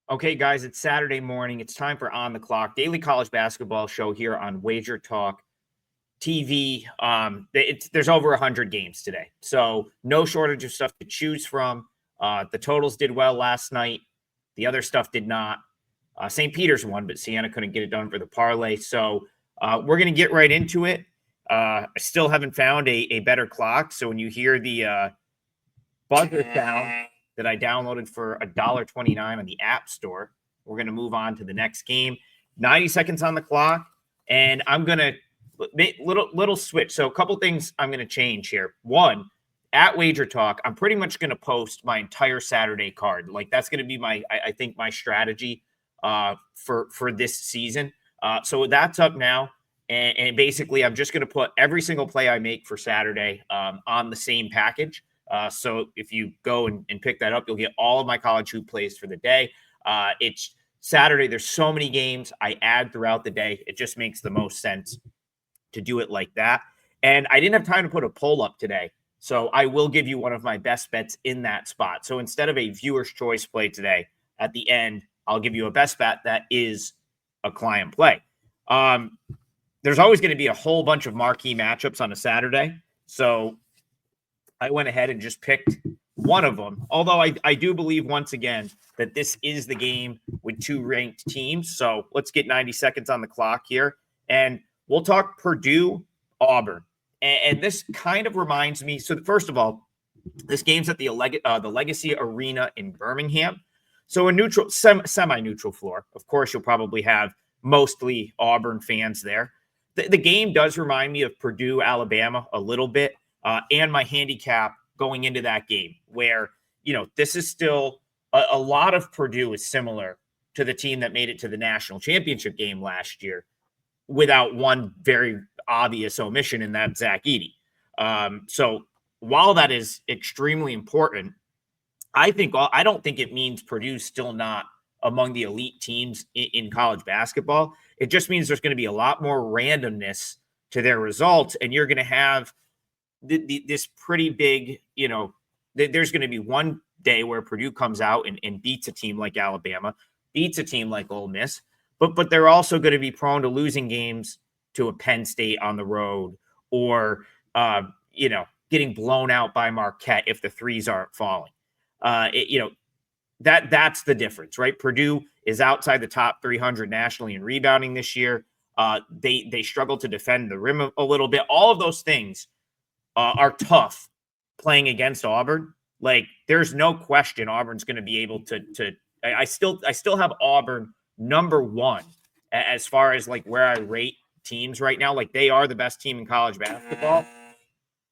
Okay, guys, it's Saturday morning. It's time for On the Clock, daily college basketball show here on WagerTalk TV. There's over 100 games today, so no shortage of stuff to choose from. The totals did well last night. The other stuff did not. St. Peter's won, but Siena couldn't get it done for the parlay. So we're going to get right into it. I still haven't found a better clock. So when you hear the buzzer sound that I downloaded for $1.29 on the App Store, we're going to move on to the next game. 90 seconds on the clock, and I'm going to make little switch. So a couple things I'm going to change here. One, at Wager Talk, I'm pretty much going to post my entire Saturday card. Like that's going to be I think my strategy for this season. So that's up now. And basically, I'm just going to put every single play I make for Saturday on the same package. So if you go and pick that up, you'll get all of my college hoop plays for the day. It's Saturday. There's so many games I add throughout the day. It just makes the most sense to do it like that. And I didn't have time to put a poll up today, so I will give you one of my best bets in that spot. So instead of a viewer's choice play today, at the end, I'll give you a best bet that is a client play. There's always going to be a whole bunch of marquee matchups on a Saturday. So I went ahead and just picked one of them. Although I do believe once again that this is the game with two ranked teams. So let's get 90 seconds on the clock here. And we'll talk Purdue, Auburn. And this kind of reminds me. So first of all, this game's at the Legacy Arena in Birmingham. So a neutral, semi-neutral floor. Of course, you'll probably have mostly Auburn fans there. The game does remind me of Purdue, Alabama a little bit. And my handicap going into that game where, this is still a lot of Purdue is similar to the team that made it to the national championship game last year without one very obvious omission, in that Zach Edey. So while that is extremely important, I don't think it means Purdue's still not among the elite teams in college basketball. It just means there's going to be a lot more randomness to their results, and you're going to have this pretty big, there's going to be one day where Purdue comes out and beats a team like Alabama, beats a team like Ole Miss, but they're also going to be prone to losing games to a Penn State on the road or, getting blown out by Marquette if the threes aren't falling. That's the difference, right? Purdue is outside the top 300 nationally in rebounding this year. They struggle to defend the rim a little bit. All of those things are tough playing against Auburn. Like, there's no question Auburn's going to be able to. I still have Auburn number one as far as like where I rate teams right now. Like, they are the best team in college basketball,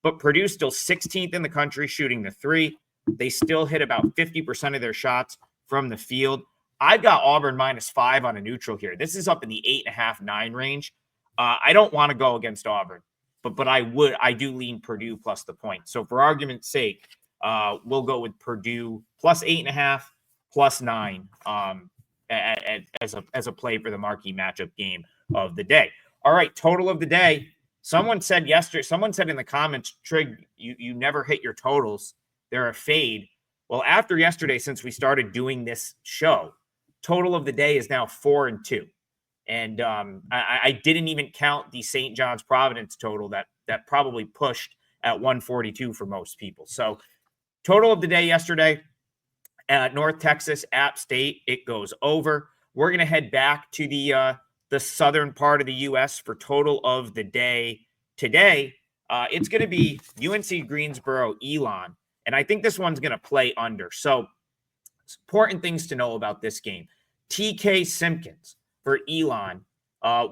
but Purdue's still 16th in the country shooting the three. They still hit about 50% of their shots from the field. I've got Auburn -5 on a neutral here. This is up in the 8.5-9 range. I don't want to go against Auburn. But I do lean Purdue plus the point. So for argument's sake, we'll go with Purdue +8.5, +9 as a play for the marquee matchup game of the day. All right, total of the day. Someone said in the comments, Trig, you never hit your totals. They're a fade. Well, after yesterday, since we started doing this show, total of the day is now 4-2. And I didn't even count the St. John's Providence total that probably pushed at 142 for most people. So total of the day yesterday at North Texas, App State, it goes over. We're going to head back to the southern part of the U.S. for total of the day today. It's going to be UNC Greensboro, Elon. And I think this one's going to play under. So important things to know about this game. TK Simpkins for Elon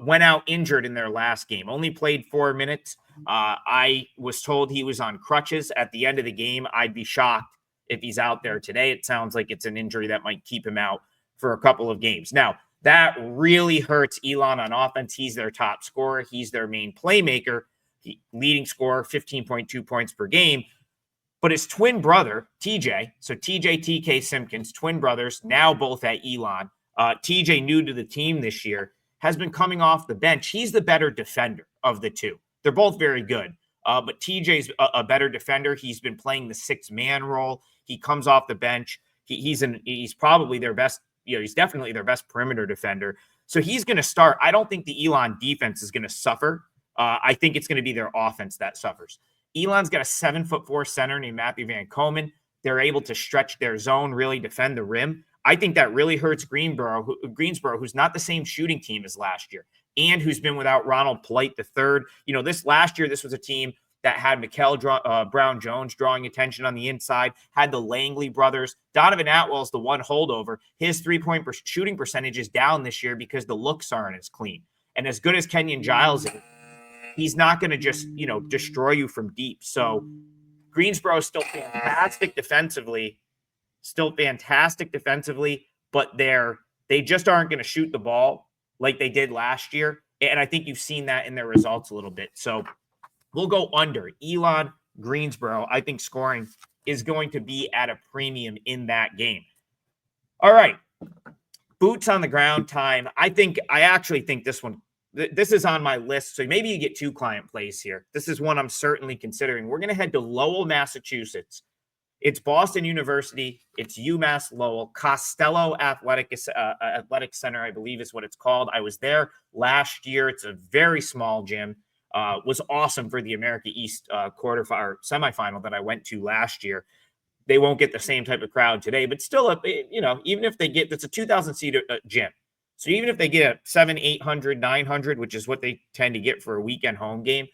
went out injured in their last game, only played 4 minutes. I was told he was on crutches at the end of the game. I'd be shocked if he's out there today. It sounds like it's an injury that might keep him out for a couple of games. Now, that really hurts Elon on offense. He's their top scorer. He's their main playmaker, leading scorer, 15.2 points per game. But his twin brother, TJ, so TK Simpkins, twin brothers, now both at Elon. TJ, new to the team this year, has been coming off the bench. He's the better defender of the two. They're both very good, but TJ's a better defender. He's been playing the 6-man role. He comes off the bench. He's probably their best, he's definitely their best perimeter defender. So he's going to start. I don't think the Elon defense is going to suffer. I think it's going to be their offense that suffers. Elon's got a 7'4" center named Matthew Van Komen. They're able to stretch their zone, really defend the rim. I think that really hurts Greensboro, who's not the same shooting team as last year, and who's been without Ronald Polite III. This last year, this was a team that had Mikal Brown-Jones drawing attention on the inside, had the Langley brothers. Donovan Atwell's the one holdover. His three-point shooting percentage is down this year because the looks aren't as clean. And as good as Kenyon Giles is, he's not going to just, destroy you from deep. So Greensboro is still fantastic defensively, but they just aren't going to shoot the ball like they did last year. And I think you've seen that in their results a little bit. So we'll go under. Elon, Greensboro, I think scoring is going to be at a premium in that game. All right. Boots on the ground time. I actually think this is on my list. So maybe you get 2 client plays here. This is one I'm certainly considering. We're going to head to Lowell, Massachusetts. It's Boston University. It's UMass Lowell. Costello Athletic Center, I believe is what it's called. I was there last year. It's a very small gym. Was awesome for the America East semifinal that I went to last year. They won't get the same type of crowd today, but still, even if they get, it's a 2,000 seat gym. So even if they get a 700, 800, 900, which is what they tend to get for a weekend home game,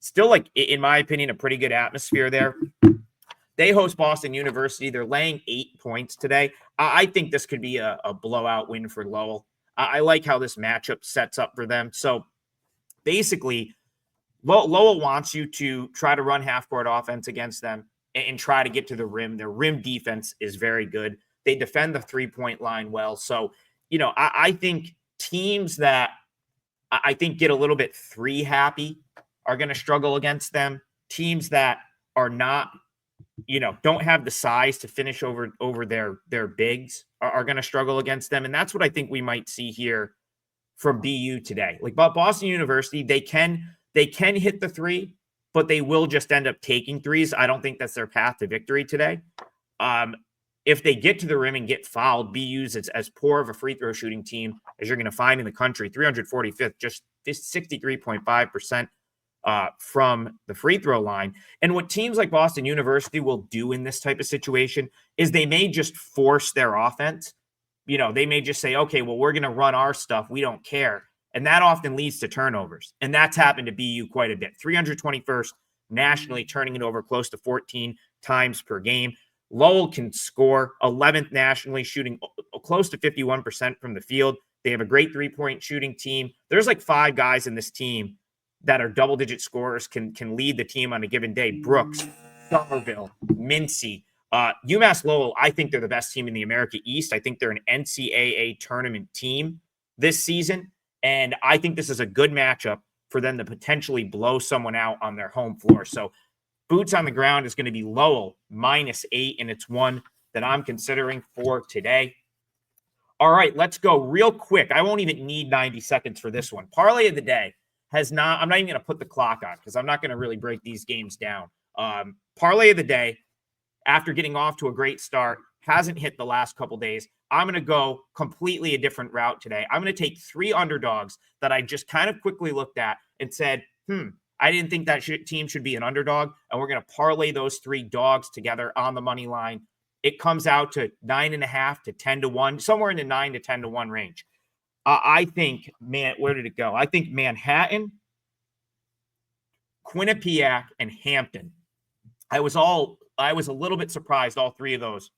still, in my opinion, a pretty good atmosphere there. They host Boston University. They're laying 8 points today. I think this could be a blowout win for Lowell. I like how this matchup sets up for them. So basically, Lowell wants you to try to run half-court offense against them and try to get to the rim. Their rim defense is very good. They defend the three-point line well. So, I think teams that I think get a little bit three happy are going to struggle against them. Teams that are not, don't have the size to finish over their bigs are going to struggle against them. And that's what I think we might see here from BU today. But Boston University, they can hit the three, but they will just end up taking threes. I don't think that's their path to victory today. If they get to the rim and get fouled, BU's as poor of a free throw shooting team as you're going to find in the country, 345th, just 63.5% from the free throw line. And what teams like Boston University will do in this type of situation is they may just force their offense. They may just say, okay, well, we're going to run our stuff. We don't care. And that often leads to turnovers. And that's happened to BU quite a bit. 321st nationally, turning it over close to 14 times per game. Lowell can score 11th nationally, shooting close to 51% from the field. They have a great three-point shooting team. There's 5 guys in this team that are double-digit scorers, can lead the team on a given day. Brooks, Somerville, Mincy. UMass Lowell, I think they're the best team in the America East. I think they're an NCAA tournament team this season. And I think this is a good matchup for them to potentially blow someone out on their home floor. So boots on the ground is going to be Lowell -8, and it's one that I'm considering for today. All right, let's go real quick. I won't even need 90 seconds for this one. Parlay of the day I'm not even going to put the clock on because I'm not going to really break these games down. Parlay of the day, after getting off to a great start, hasn't hit the last couple days. I'm going to go completely a different route today. I'm going to take 3 underdogs that I just kind of quickly looked at and said, I didn't think that team should be an underdog, and we're going to parlay those 3 dogs together on the money line. It comes out to 9.5 to 10 to 1, somewhere in the 9 to 10 to 1 range. I think, where did it go? I think Manhattan, Quinnipiac, and Hampton. I was a little bit surprised all 3 of those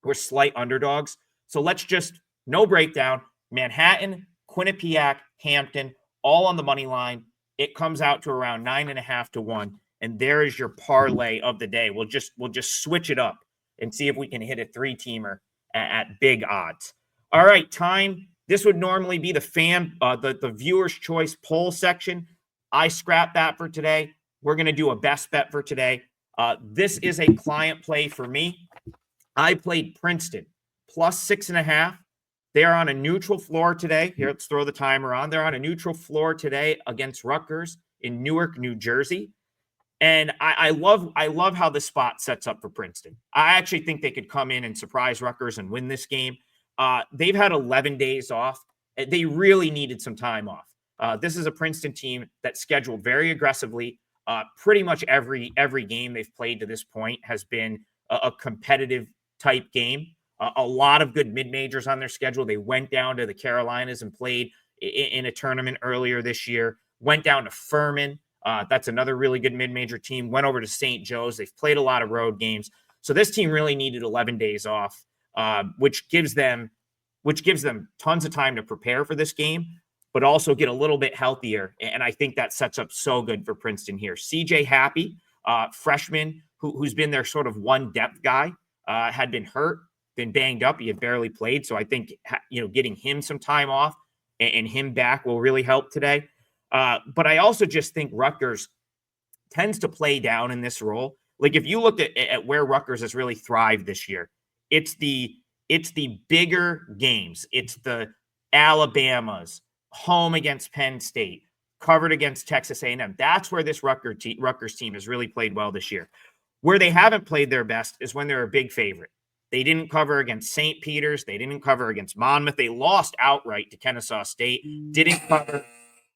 were slight underdogs. So let's just, no breakdown, Manhattan, Quinnipiac, Hampton, all on the money line. It comes out to around 9.5 to 1. And there is your parlay of the day. We'll just switch it up and see if we can hit a 3-teamer at big odds. All right, time. This would normally be the viewer's choice poll section. I scrapped that for today. We're going to do a best bet for today. This is a client play for me. I played Princeton +6.5. They're on a neutral floor today. Here, let's throw the timer on. They're on a neutral floor today against Rutgers in Newark, New Jersey. And I love how this spot sets up for Princeton. I actually think they could come in and surprise Rutgers and win this game. They've had 11 days off. They really needed some time off. This is a Princeton team that scheduled very aggressively. Pretty much every game they've played to this point has been a competitive type game. A lot of good mid-majors on their schedule. They went down to the Carolinas and played in a tournament earlier this year. Went down to Furman. That's another really good mid-major team. Went over to St. Joe's. They've played a lot of road games. So this team really needed 11 days off, which gives them tons of time to prepare for this game, but also get a little bit healthier. And I think that sets up so good for Princeton here. CJ Happy, freshman, who's been their sort of one depth guy, had been hurt, been banged up. He had barely played. So I think, getting him some time off and him back will really help today. But I also just think Rutgers tends to play down in this role. Like if you looked at where Rutgers has really thrived this year, it's the bigger games. It's the Alabamas, home against Penn State, covered against Texas A&M. That's where this Rutgers team has really played well this year. Where they haven't played their best is when they're a big favorite. They didn't cover against St. Peter's. They didn't cover against Monmouth. They lost outright to Kennesaw State. Didn't cover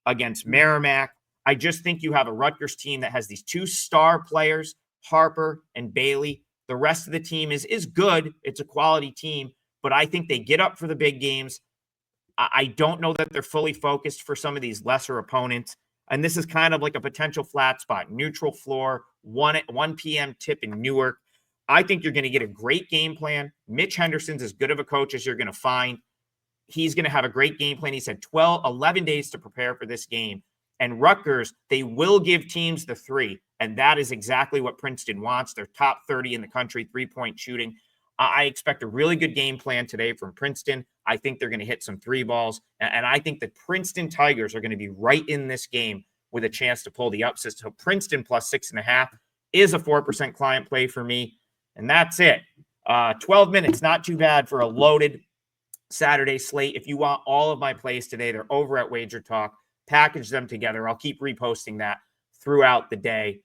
against Merrimack. I just think you have a Rutgers team that has these two star players, Harper and Bailey. The rest of the team is good. It's a quality team, but I think they get up for the big games. I don't know that they're fully focused for some of these lesser opponents. And this is kind of like a potential flat spot, neutral floor, 1 p.m. tip in Newark. I think you're going to get a great game plan. Mitch Henderson's as good of a coach as you're going to find. He's going to have a great game plan. He said 11 days to prepare for this game. And Rutgers, they will give teams the three. And that is exactly what Princeton wants. They're top 30 in the country, three-point shooting. I expect a really good game plan today from Princeton. I think they're going to hit some three balls. And I think the Princeton Tigers are going to be right in this game with a chance to pull the upset. So Princeton plus 6.5 is a 4% client play for me. And that's it. 12 minutes, not too bad for a loaded Saturday slate. If you want all of my plays today, they're over at WagerTalk. Package them together. I'll keep reposting that throughout the day.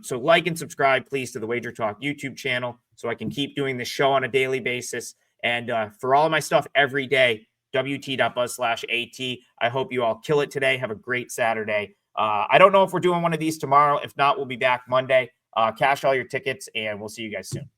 So like and subscribe, please, to the WagerTalk YouTube channel so I can keep doing this show on a daily basis. And for all of my stuff every day, wt.buzz/AT. I hope you all kill it today. Have a great Saturday. I don't know if we're doing one of these tomorrow. If not, we'll be back Monday. Cash all your tickets, and we'll see you guys soon.